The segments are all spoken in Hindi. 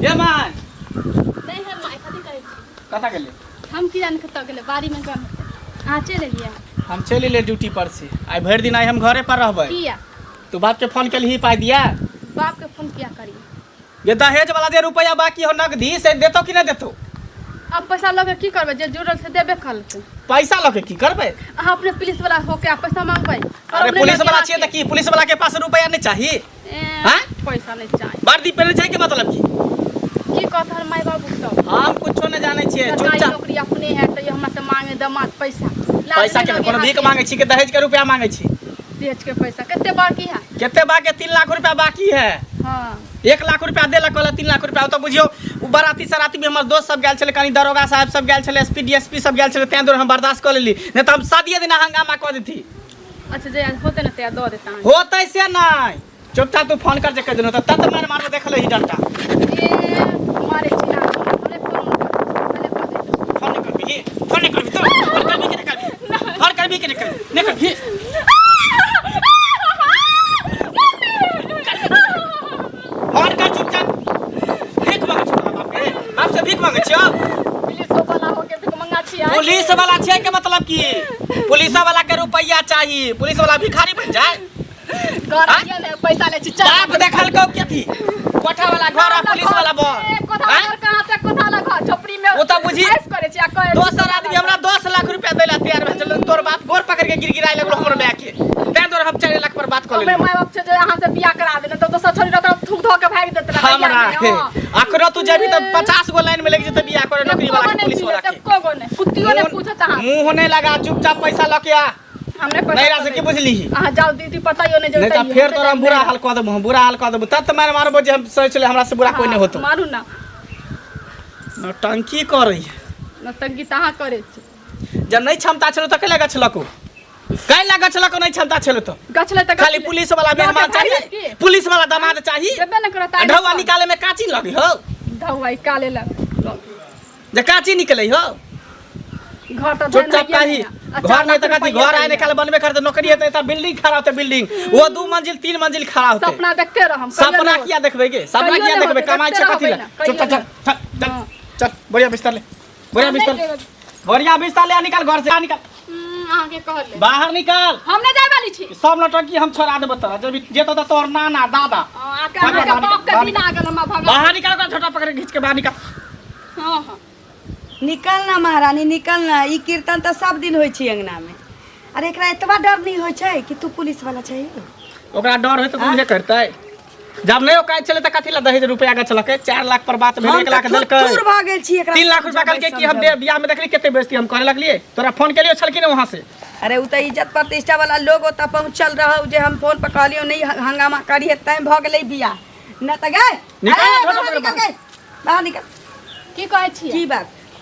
ये माय नहीं है माय खाली कहे कथा गेले हम की जान कत गेले बाड़ी में काम आ चले लिया हम चले ले ड्यूटी पर से आई भर दिन आई हम घरे पर रहबै किया तू बाप के फोन के लिए पाई दिया बाप के फोन किया करी ये दहेज वाला जे रुपया बाकी हो नगदी से देतो कि नहीं देतो अब पैसा लगे की करबे जे जुड़ल से देबे कल पैसा लगे की करबे अहाँ अपने पुलिस वाला होके आप पैसा मांगबै अरे पुलिस वाला चाहिए तो की पुलिस वाला के पास रुपया नहीं चाहिए हां पैसा नहीं चाहिए वर्दी पहने चाहिए के मतलब की कहत हर माय बाबू सब हम कुछो नहीं जाने छिए सरकारी नौकरी अपने है तो ये हमरा से मांगे दमाद पैसा पैसा के कोनो भीख मांगे छी के दहेज के रुपया मांगे छी दहेज के पैसा कितने बाकी है कितने बाकी 3 लाख रुपया बाकी है हां 1 लाख रुपया देलक वाला 3 लाख रुपया तो बुझियो बराती सराती में हमर दोस्त सब गेल छले कनी दरोगा साहब सब गेल छले एसपी डीएसपी सब गेल छले तें दूर हम बर्दाश्त कर लेली नहीं तो हम शादी दिन हंगामा कर देती अच्छा जे होते न ते दो देता होतै से नहीं चुपचाप तू फोन कर जे कह देनो त तत मार मार देखले ही डंटा ए मारे छी ना हमने फोन कर दे फोन कर भी तो फोन कर भी के कर फोन कर भी के कर नहीं कर भी फोन कर चुपचाप भीख मांगे छी बाप के बाप से भीख मांगे छी पुलिस वाला होके भीख मांगा छी पुलिस वाला छे के मतलब की पुलिस वाला के रुपया चाहिए पुलिस वाला भिखारी बन जाए घर में पैसा ले छी बाप देखल को के थी कोठा वाला घर पुलिस वाला बो कोठा घर कहां से कोठा वाला घर झोपड़ी में वो तो बुझी ऐस करे छी आ दोसर आदमी हमरा 10 लाख रुपया देला तैयार भ चल तोर बाप गोर पकड़ के गिरगिराई लगलो हमर बैग के ते तोर हम 4 लाख पर बात कर ले माय बाप से जे यहां से बियाह करा देना तो दोसर छोरी रहता थूक धो के भाग देत रहा हमरा अखरो तू जेबी त 50 गो लाइन में लग जते बियाह करे नौकरी वाला के पुलिस वाला के को गो ने पुतियो ने पूछत हां मुंह होने लगा चुपचाप पैसा ल के आ हमने नहीं रासे की बुझली हां जाओ दीदी पतायो ने जते नहीं त फिर तोरा बुरा हाल क देबो बुरा हाल क देबो तत मार मारबो जे हम सोच ले हमरा से बुरा कोई नहीं होतो मारू ना नौटंकी करई नौटंकी ताहा करे छी जब नहीं क्षमता छलो त के लगा छलको कई लगा छलको नहीं क्षमता छलो तो गछले त खाली पुलिस वाला मेहमान चाहिए पुलिस वाला दामाद चाहिए देबे न करता ढौआ निकाले में काची लगी हो ढौआ काले लग जे काची निकले हो घर त चुपचाप काही घर नहीं त काची घर आए निकाले बनबे करते नौकरी हेते त बिल्डिंग खड़ा होते बिल्डिंग वो 2 मंजिल 3 मंजिल खड़ा होते सपना देखते रह हम सपना किया देखबे के सपना किया देखबे कमाई छ कथि ले चुप चल चल बढ़िया बिस्तर ले बढ़िया बिस्तर ले निकाल घर से निकाल आगे कहले बाहर निकाल हम नहीं जाय वाली छी सब नौटंकी हम छोड़ा देब तोरा जब जेतो त तोर नाना दादा आके हमरा बाप के दिन आ गेल हम भगा बाहर निकाल कर छोटा पकड़ के खींच के बाहर निकाल हां हां निकल ना महारानी निकल ना ई कीर्तन तो सब दिन होय छी अंगना में अरे एकरा इतना डर नहीं होय छै कि तू पुलिस वाला छै ओकरा डर होय त कुछ करतै जब नहीं ओकाय चले त कथि ला दहेज रुपया के चलके 4 लाख पर बात भेल 1 लाख देलकै दूर भ गेल छी एकरा 3 लाख रुपया कहलके कि हम दे बियाह में देखली केते बेइज्जती हम करे लगलिए तोरा फोन केलियो छल कि नहीं वहां से अरे उ त इज्जत प्रतिष्ठा वाला लोग ओता पहुंचल रहौ जे हम फोन पर कहलियो नहीं हंगामा करिए तै भ गेलै बियाह न त गए बाहर निकल की कहै छी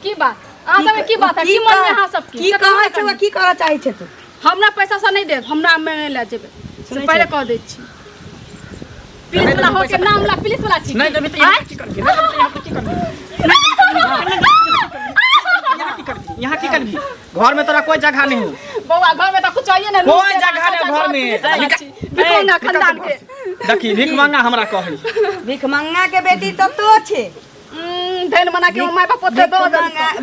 की बात आ सब की बात है की मन में हां सब की कहै छै की करऽ चाहै छै तू हमरा पैसा से नहीं दे हमरा में ले जेबे से पहले कह दे छी पुलिस वाला होके नाम ला पुलिस वाला छी नहीं देबे त यहाँ की करबी यहाँ की करबी घर में तोरा कोई जगह नहीं हो बौआ घर में तो कुछ चाहिए ना कोई जगह नहीं घर में बिकोना खानदान के देखी भीख मांगा हमरा कहली भीख मंगा के बेटी तो छे धैन मना के माय बाप ओते दो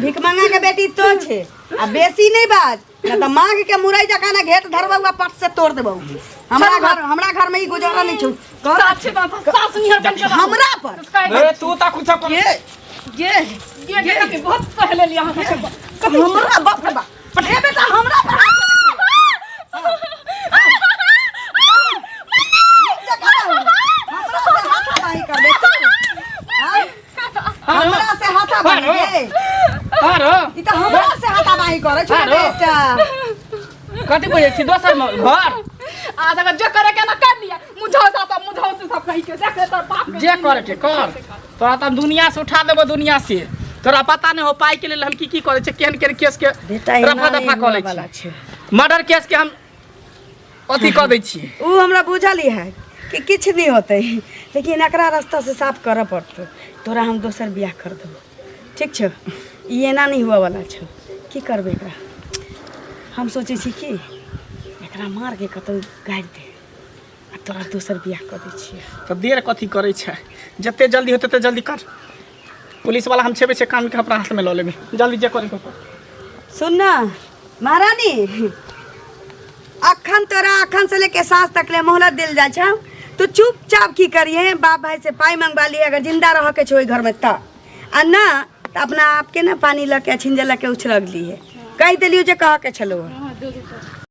भीख मंगा के बेटी तो छे आ बेसी नहीं बात ना त मांग के मुरई जका ना घेट धरबा पट से तोड़ देबौ हमरा घर में ई गुजारा नहीं छु साक्षी बात सास निहर बन के हमरा पर अरे तू त कुछ कर ये के बहुत पहले लिया हमरा बाप रे बाप पठे बेटा हमरा पर हमरा से हाथाबाही अरे ई त हमरा से हाथाबाही करे छ बेटा कथि बोलै छी दोसर घर आ अगर जो करे के ना कर लिया मुझो से सब कहि के देख तोर बाप जे करे के कर तोरा त दुनिया से उठा देबो दुनिया से तोरा पता नहीं हो पाई के लेल हम की करे छै केन केन केस के रफा दफा कर ले छी मर्डर केस के हम अथी कर दै छी उ हमरा बुझली है कि किछ नहीं होते लेकिन एकरा रास्ता से साफ करे पड़तो तोरा हम दोसर बियाह कर देबो ठीक छ ई एना नहीं हुआ वाला छ की करबे एकरा हम सोचे छी कि एकरा मार के कतौ गाड़ दे आ तोरा दोसर बियाह कर दै छी तो देर कथी करे छै जते जल्दी होते ते जल्दी कर पुलिस वाला हम छेबे से कान के अपना हाथ में लो लेबे जल्दी जे करे को सुन ना महारानी, अखन तोरा अखन से लेके सांस तक ले मोहलत दिल जा छ। तू चुपचाप की करिए, बाप भाई से पाई मंगवा ली अगर जिंदा रह के छोई घर में त आ ना तो अपना आप के ना पानी लके छिंजे लके उछलग ली है कह दिलियो जे कह के चलो। हाँ, दो दो।